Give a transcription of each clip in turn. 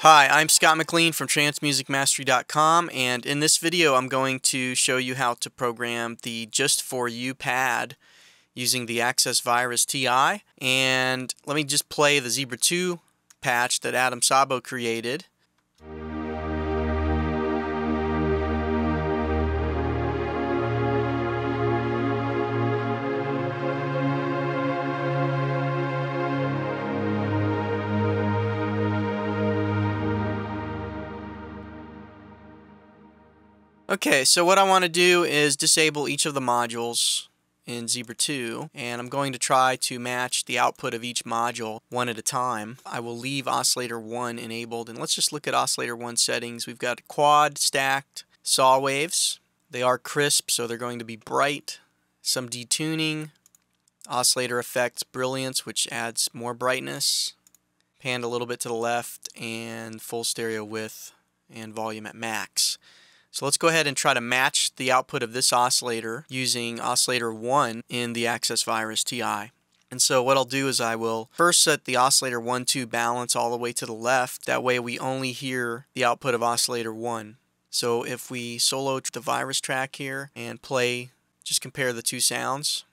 Hi, I'm Scott McLean from TranceMusicMastery.com, and in this video I'm going to show you how to program the Just For You pad using the Access Virus TI. And let me just play the Zebra 2 patch that Adam Sabo created. Okay, so what I want to do is disable each of the modules in Zebra 2, and I'm going to try to match the output of each module one at a time. I will leave Oscillator 1 enabled, and let's just look at Oscillator 1 settings. We've got quad stacked saw waves. They are crisp, so they're going to be bright. Some detuning, oscillator effects brilliance, which adds more brightness, panned a little bit to the left, and full stereo width and volume at max. So let's go ahead and try to match the output of this oscillator using Oscillator 1 in the Access Virus TI. And so what I'll do is I will first set the Oscillator 1-2 balance all the way to the left. That way we only hear the output of Oscillator 1. So if we solo the virus track here and play, just compare the two sounds.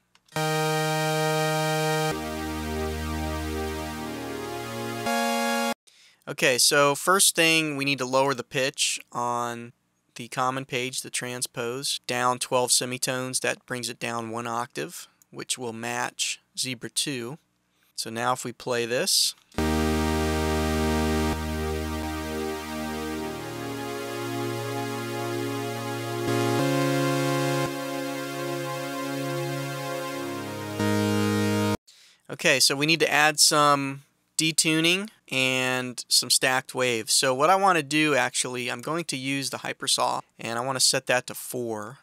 Okay, so first thing, we need to lower the pitch on the common page, the transpose, down 12 semitones. That brings it down 1 octave, which will match Zebra 2. So now if we play this, okay, so we need to add some detuning and some stacked waves. So what I want to do, actually, I'm going to use the hypersaw, and I want to set that to 4.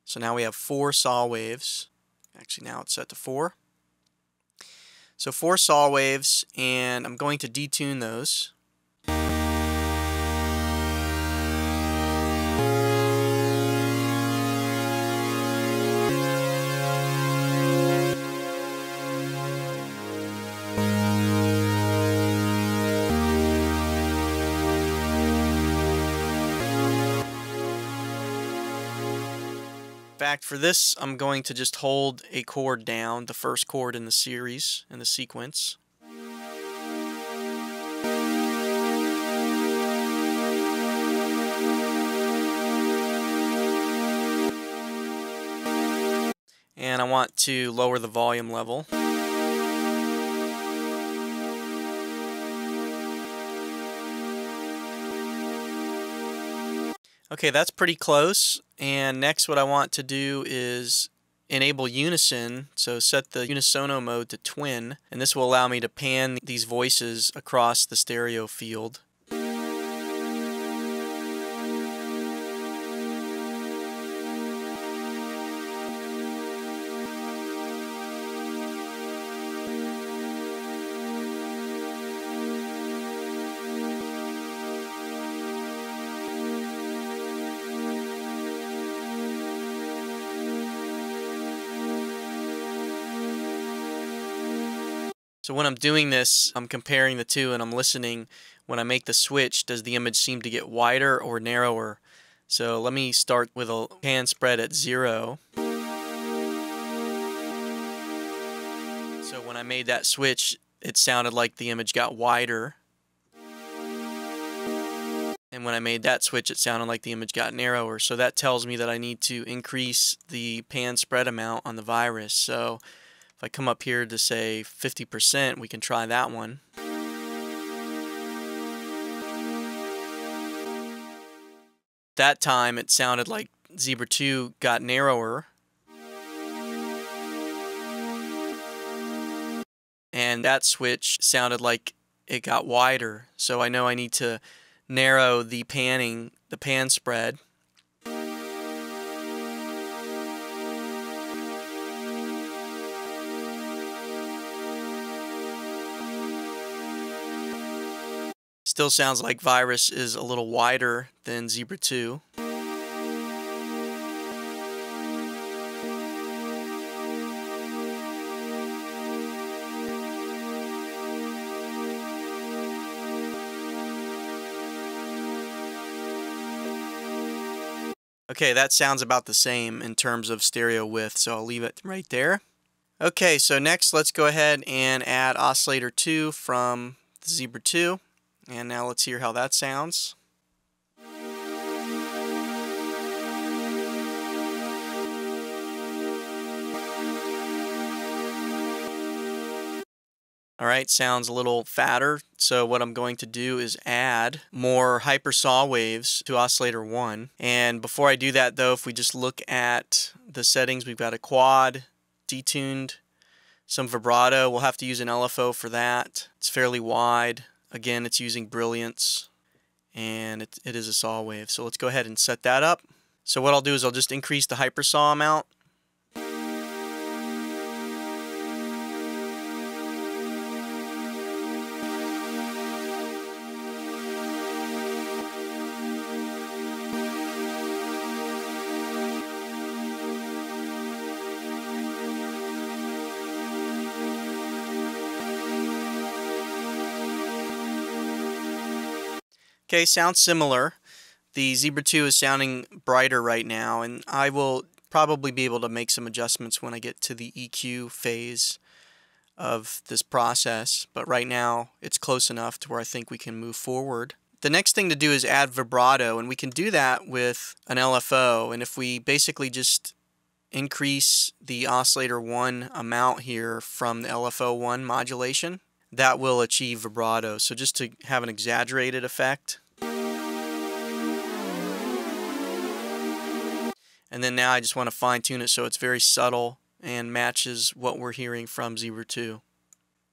So now we have 4 saw waves. Actually, now it's set to 4. So 4 saw waves, and I'm going to detune those. In fact, for this, I'm going to just hold a chord down, the first chord in the series, in the sequence. And I want to lower the volume level. Okay, that's pretty close. And next what I want to do is enable Unison, so set the unisono mode to twin, and this will allow me to pan these voices across the stereo field. So when I'm doing this, I'm comparing the two and I'm listening. When I make the switch, does the image seem to get wider or narrower? So let me start with a pan spread at 0. So when I made that switch, it sounded like the image got wider. And when I made that switch, it sounded like the image got narrower. So that tells me that I need to increase the pan spread amount on the virus. So if I come up here to say 50%, we can try that one. That time it sounded like Zebra 2 got narrower. And that switch sounded like it got wider. So I know I need to narrow the panning, the pan spread. Still sounds like Virus is a little wider than Zebra 2. Okay, that sounds about the same in terms of stereo width, so I'll leave it right there. Okay, so next let's go ahead and add Oscillator 2 from the Zebra 2. And now let's hear how that sounds. Alright, sounds a little fatter, so what I'm going to do is add more hyper saw waves to Oscillator 1. And before I do that though, if we just look at the settings, we've got a quad, detuned, some vibrato. We'll have to use an LFO for that. It's fairly wide. Again, it's using brilliance, and it is a saw wave. So let's go ahead and set that up. So what I'll do is I'll just increase the hyper saw amount. Okay, sounds similar. The Zebra 2 is sounding brighter right now, and I will probably be able to make some adjustments when I get to the EQ phase of this process, but right now it's close enough to where I think we can move forward. The next thing to do is add vibrato, and we can do that with an LFO, and if we basically just increase the Oscillator 1 amount here from the LFO 1 modulation, that will achieve vibrato. So just to have an exaggerated effect. And then now I just want to fine tune it so it's very subtle and matches what we're hearing from Zebra 2.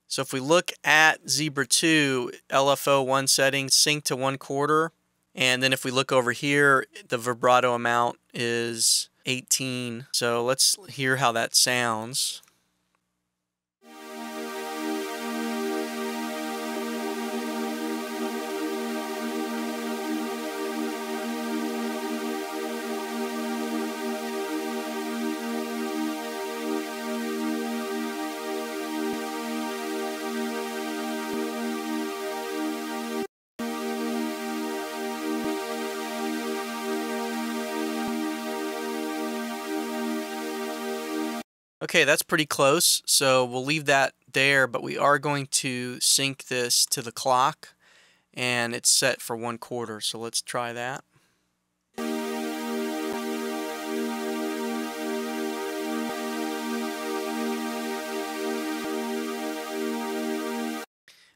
So if we look at Zebra 2, LFO 1 setting, sync to 1/4. And then if we look over here, the vibrato amount is 18. So let's hear how that sounds. Okay, that's pretty close, so we'll leave that there, but we are going to sync this to the clock, and it's set for 1/4, so let's try that.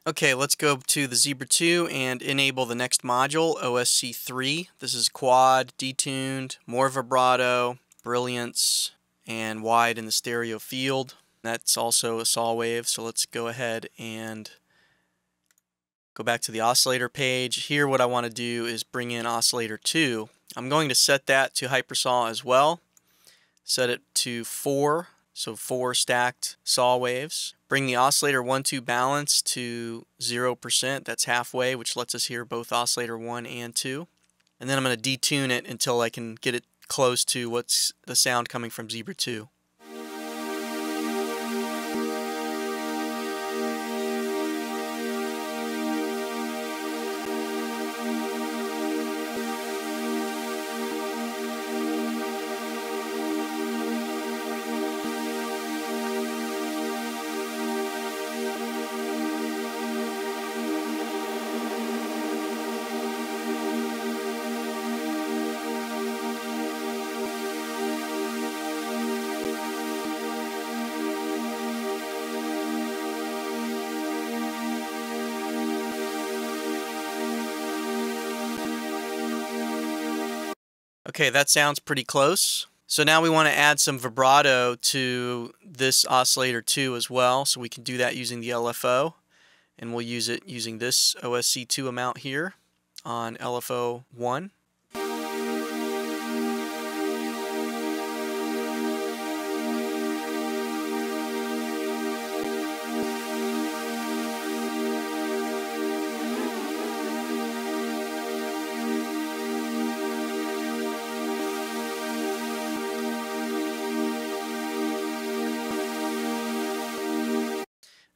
Okay, let's go to the Zebra 2 and enable the next module, OSC3. This is quad, detuned, more vibrato, brilliance, and wide in the stereo field. That's also a saw wave, so let's go ahead and go back to the oscillator page. Here what I want to do is bring in Oscillator 2. I'm going to set that to hypersaw as well. Set it to 4, so 4 stacked saw waves. Bring the Oscillator 1-2 balance to 0%, that's halfway, which lets us hear both Oscillator 1 and 2. And then I'm going to detune it until I can get it close to what's the sound coming from Zebra 2. Okay, that sounds pretty close. So now we want to add some vibrato to this Oscillator 2 as well, so we can do that using the LFO, and we'll use it using this OSC2 amount here on LFO 1.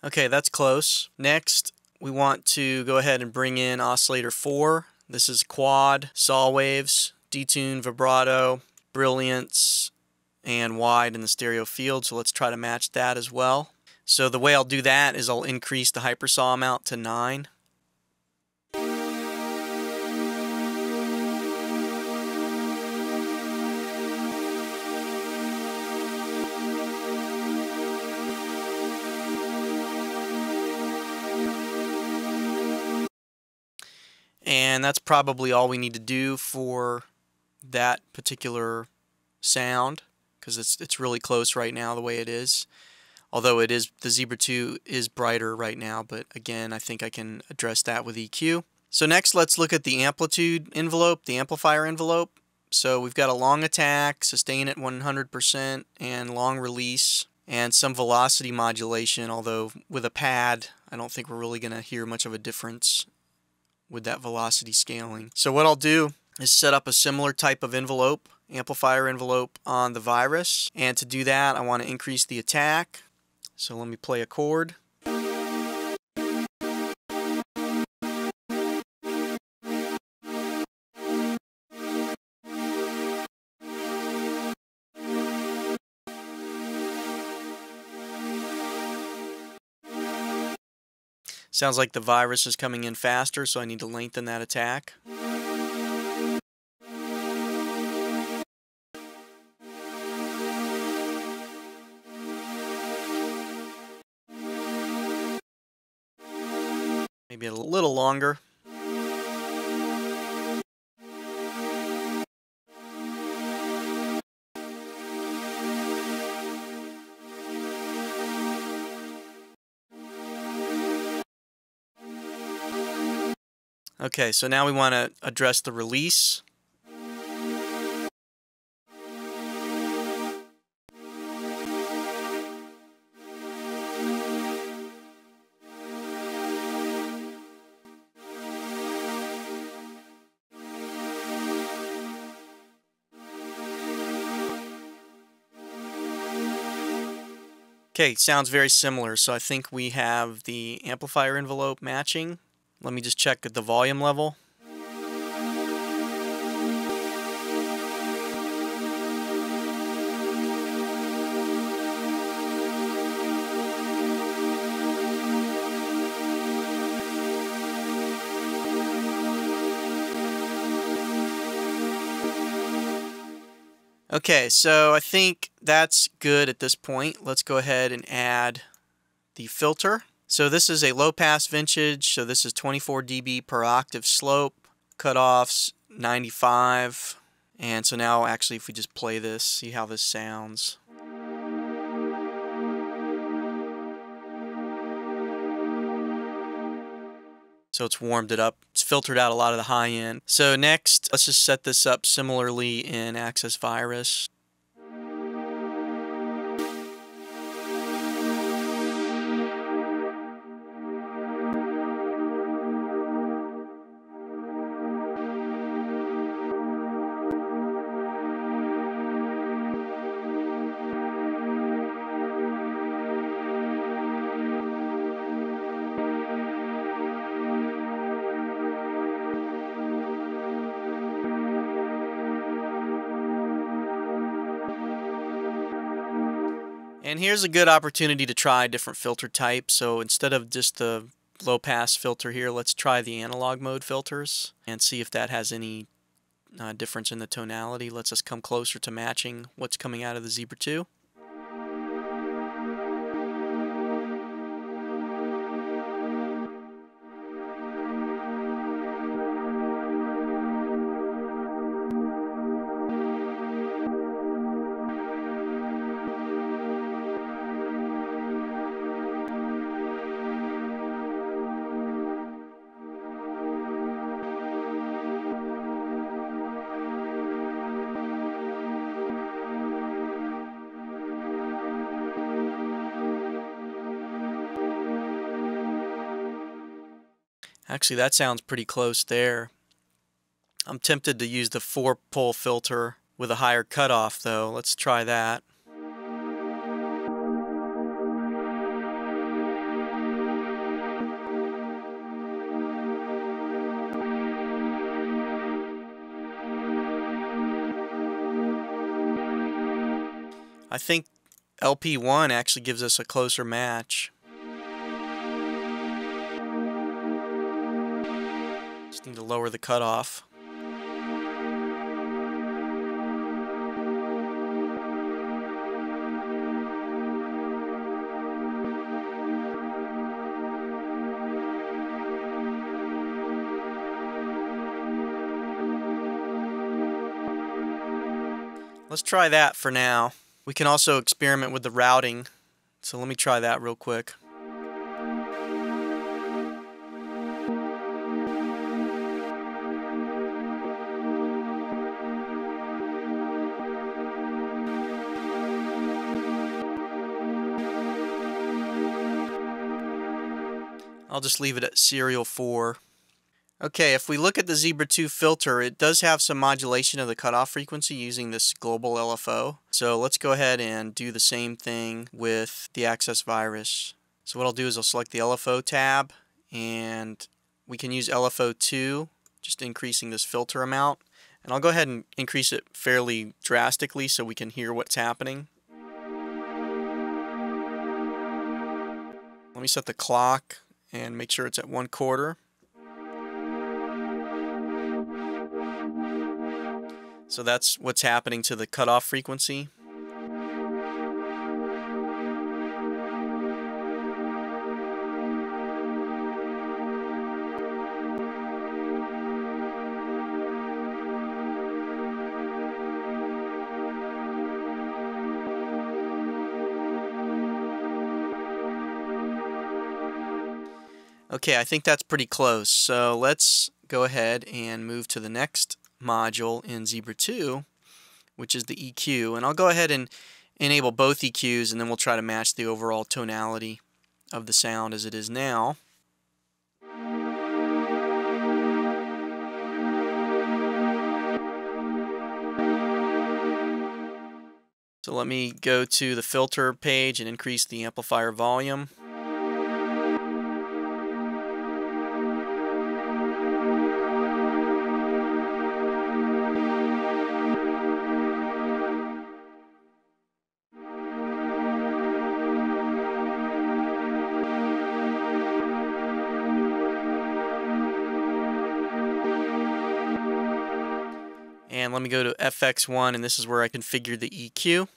Okay, that's close. Next, we want to go ahead and bring in Oscillator 4. This is quad, saw waves, detune, vibrato, brilliance, and wide in the stereo field, so let's try to match that as well. So the way I'll do that is I'll increase the hypersaw amount to 9. And that's probably all we need to do for that particular sound, because it's really close right now the way it is. Although it is, the Zebra 2 is brighter right now, but again, I think I can address that with EQ. So next, let's look at the amplitude envelope, the amplifier envelope. So we've got a long attack, sustain at 100%, and long release, and some velocity modulation, although with a pad, I don't think we're really going to hear much of a difference with that velocity scaling. So what I'll do is set up a similar type of envelope, amplifier envelope, on the Virus. And to do that, I want to increase the attack. So let me play a chord. Sounds like the Virus is coming in faster, so I need to lengthen that attack. Maybe a little longer. Okay, so now we want to address the release. Okay, sounds very similar, so I think we have the amplifier envelope matching. Let me just check at the volume level. Okay, so I think that's good at this point. Let's go ahead and add the filter. So this is a low-pass vintage, so this is 24 dB per octave slope, cutoffs 95, and so now actually if we just play this, see how this sounds. So it's warmed it up. It's filtered out a lot of the high end. So next, let's just set this up similarly in Access Virus. And here's a good opportunity to try different filter types. So instead of just the low pass filter here, let's try the analog mode filters and see if that has any difference in the tonality. Lets us come closer to matching what's coming out of the Zebra 2. Actually, that sounds pretty close there. I'm tempted to use the 4-pole filter with a higher cutoff, though. Let's try that. I think LP1 actually gives us a closer match. Just need to lower the cutoff. Let's try that for now. We can also experiment with the routing, so let me try that real quick. I'll just leave it at serial 4. Okay, if we look at the Zebra 2 filter, it does have some modulation of the cutoff frequency using this global LFO. So let's go ahead and do the same thing with the Access Virus. So what I'll do is I'll select the LFO tab, and we can use LFO 2, just increasing this filter amount. And I'll go ahead and increase it fairly drastically so we can hear what's happening. Let me set the clock and make sure it's at 1/4. So that's what's happening to the cutoff frequency. Okay, I think that's pretty close. So let's go ahead and move to the next module in Zebra 2, which is the EQ. And I'll go ahead and enable both EQs, and then we'll try to match the overall tonality of the sound as it is now. So let me go to the filter page and increase the amplifier volume. And let me go to FX1, and this is where I configure the EQ.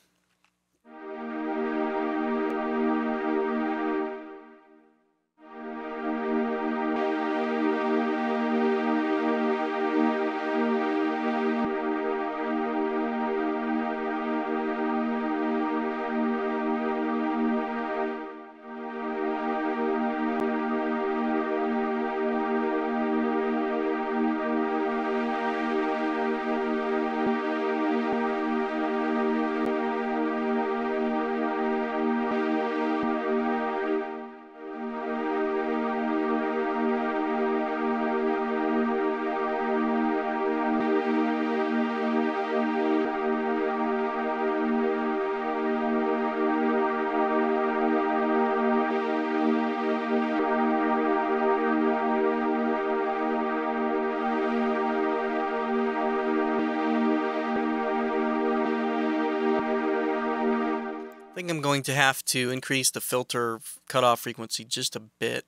I think I'm going to have to increase the filter cutoff frequency just a bit.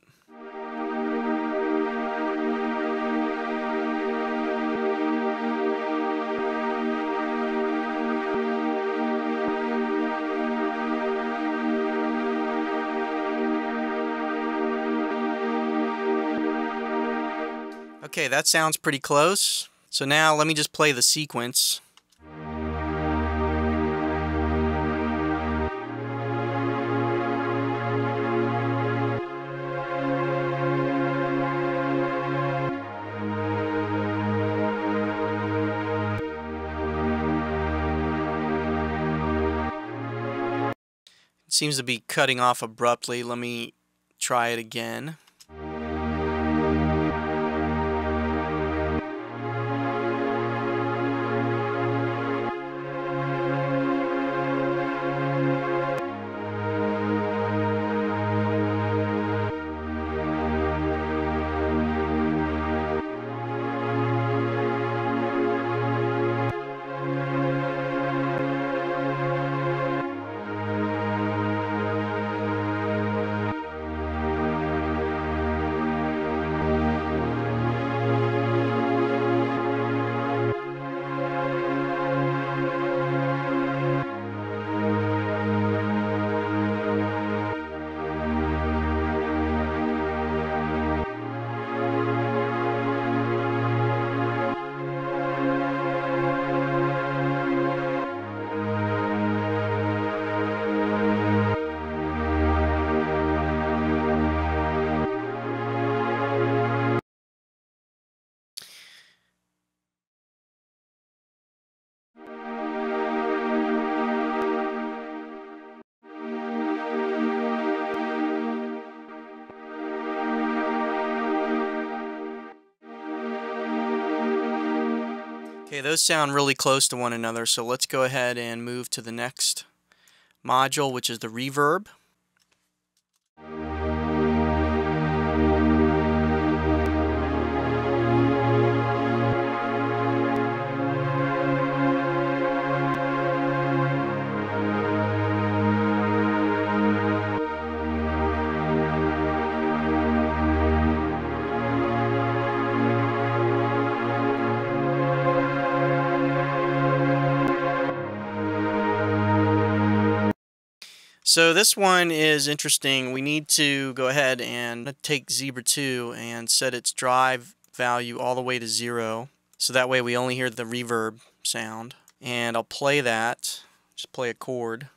Okay, that sounds pretty close. So now let me just play the sequence. It seems to be cutting off abruptly. Let me try it again. Okay, those sound really close to one another, so let's go ahead and move to the next module, which is the reverb. So this one is interesting. We need to go ahead and take Zebra 2 and set its drive value all the way to 0. So that way we only hear the reverb sound. And I'll play that, just play a chord.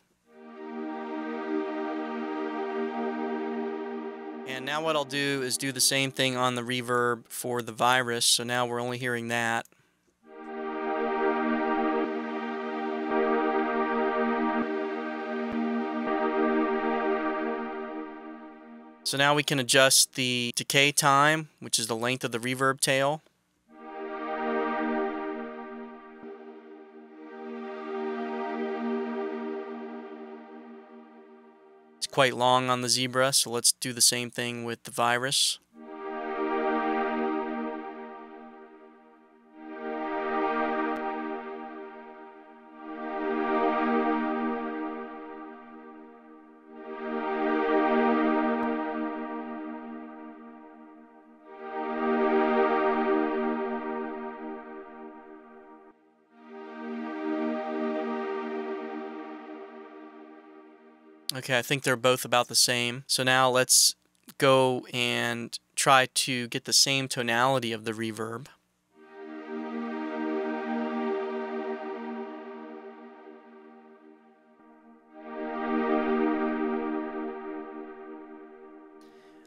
And now what I'll do is do the same thing on the reverb for the virus. So now we're only hearing that. So now we can adjust the decay time, which is the length of the reverb tail. It's quite long on the Zebra, so let's do the same thing with the virus. Okay, I think they're both about the same. So now let's go and try to get the same tonality of the reverb.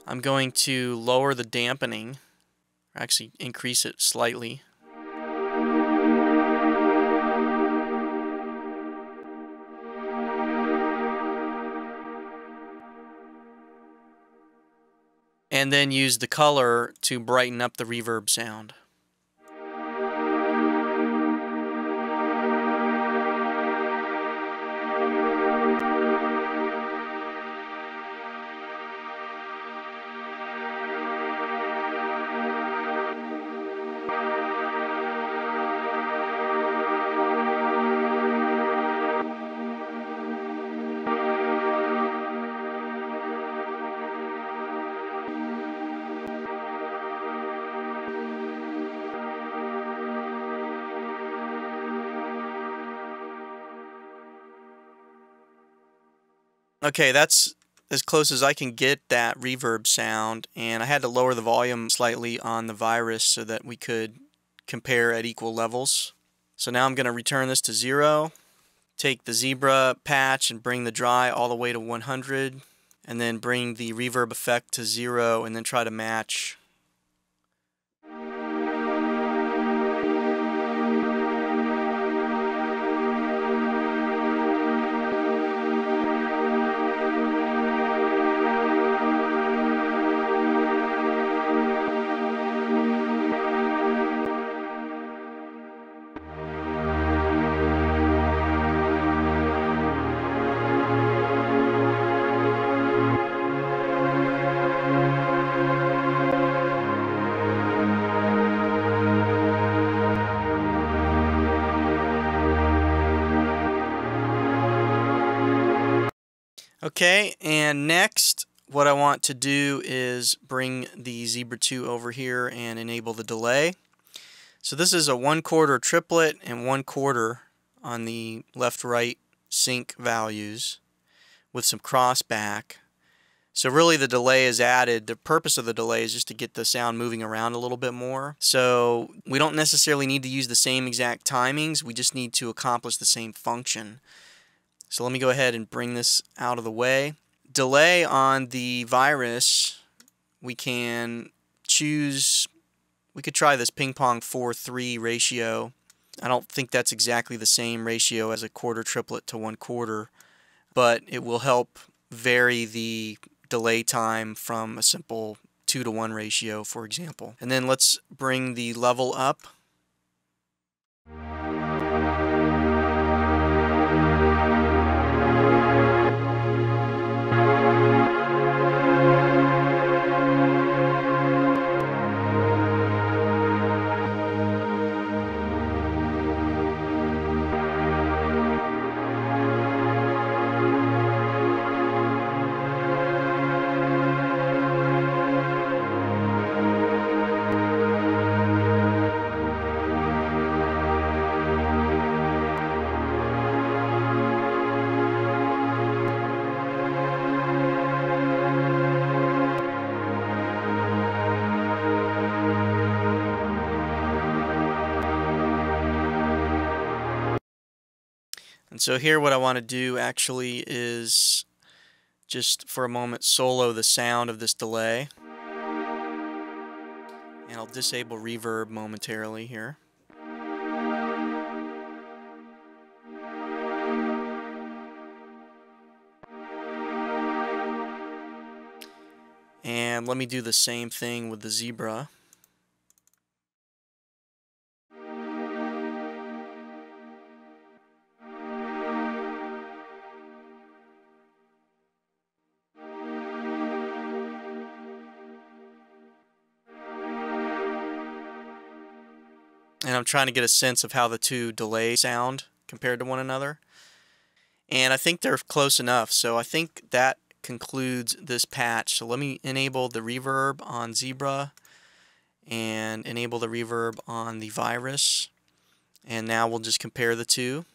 I'm going to lower the dampening, or actually increase it slightly. And then use the color to brighten up the reverb sound. Okay, that's as close as I can get that reverb sound, and I had to lower the volume slightly on the virus so that we could compare at equal levels. So now I'm going to return this to 0, take the Zebra patch and bring the dry all the way to 100, and then bring the reverb effect to 0, and then try to match. Okay, and next what I want to do is bring the Zebra 2 over here and enable the delay. So this is a 1/4 triplet and 1/4 on the left-right sync values with some crossback. So really the delay is added. The purpose of the delay is just to get the sound moving around a little bit more. So we don't necessarily need to use the same exact timings, we just need to accomplish the same function. So let me go ahead and bring this out of the way. Delay on the virus, we can choose, we could try this ping pong 4:3 ratio. I don't think that's exactly the same ratio as a 1/4 triplet to 1/4, but it will help vary the delay time from a simple 2:1 ratio, for example. And then let's bring the level up. so here what I want to do actually is just for a moment solo the sound of this delay. And I'll disable reverb momentarily here. And let me do the same thing with the zebra. And I'm trying to get a sense of how the two delays sound compared to one another. And I think they're close enough, so I think that concludes this patch. So let me enable the reverb on Zebra and enable the reverb on the Virus. And now we'll just compare the two.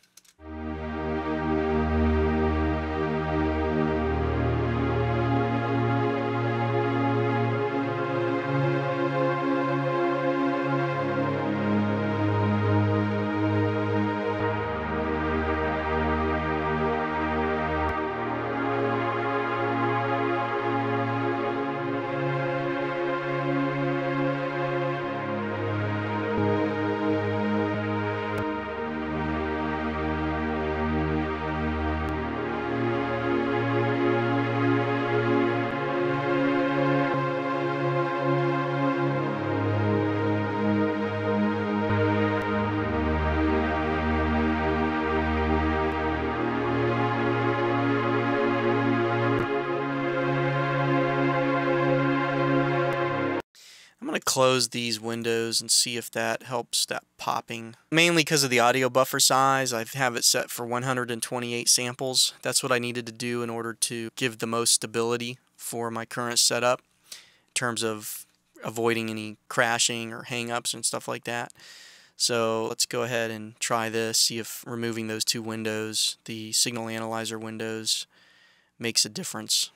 I'm going to close these windows and see if that helps that popping. Mainly because of the audio buffer size, I have it set for 128 samples. That's what I needed to do in order to give the most stability for my current setup in terms of avoiding any crashing or hang-ups and stuff like that. So let's go ahead and try this, see if removing those two windows, the signal analyzer windows, makes a difference.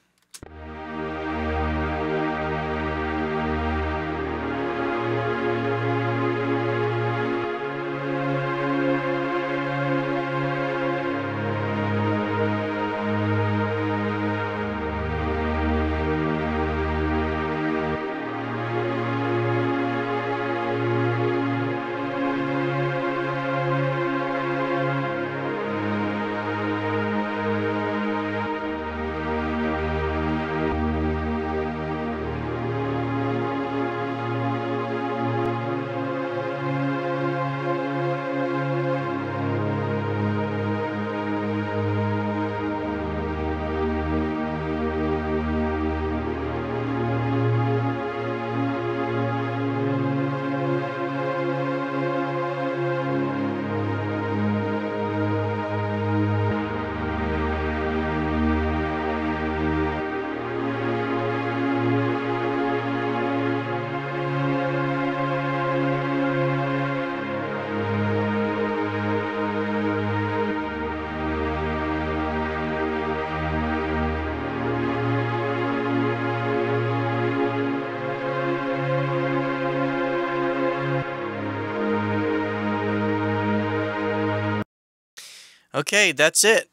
Okay, that's it.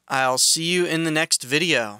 I'll see you in the next video.